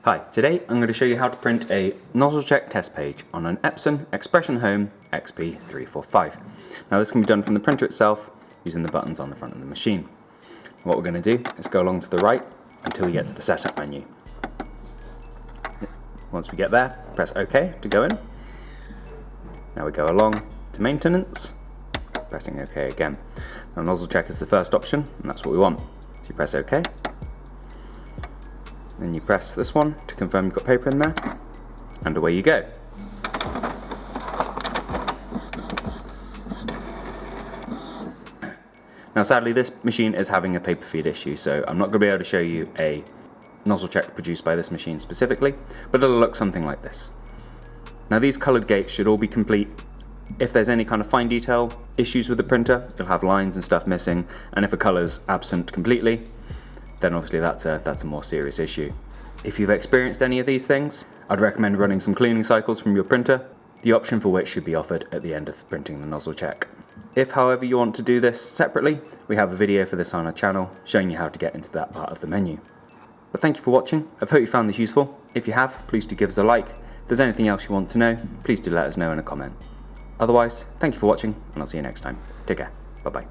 Hi, today I'm going to show you how to print a Nozzle Check test page on an Epson Expression Home XP345. Now this can be done from the printer itself using the buttons on the front of the machine. What we're going to do is go along to the right until we get to the setup menu. Once we get there, press OK to go in. Now we go along to maintenance, pressing OK again. Now Nozzle Check is the first option and that's what we want. So you press OK. Then you press this one to confirm you've got paper in there, and away you go. Now sadly this machine is having a paper feed issue, so I'm not going to be able to show you a nozzle check produced by this machine specifically, but it'll look something like this. Now these coloured gates should all be complete. If there's any kind of fine detail issues with the printer, it'll have lines and stuff missing, and if a colour's absent completely, then obviously that's a more serious issue. If you've experienced any of these things, I'd recommend running some cleaning cycles from your printer, the option for which should be offered at the end of printing the nozzle check. If however you want to do this separately, we have a video for this on our channel showing you how to get into that part of the menu. But thank you for watching. I hope you found this useful. If you have, please do give us a like. If there's anything else you want to know, please do let us know in a comment. Otherwise, thank you for watching and I'll see you next time. Take care. Bye bye.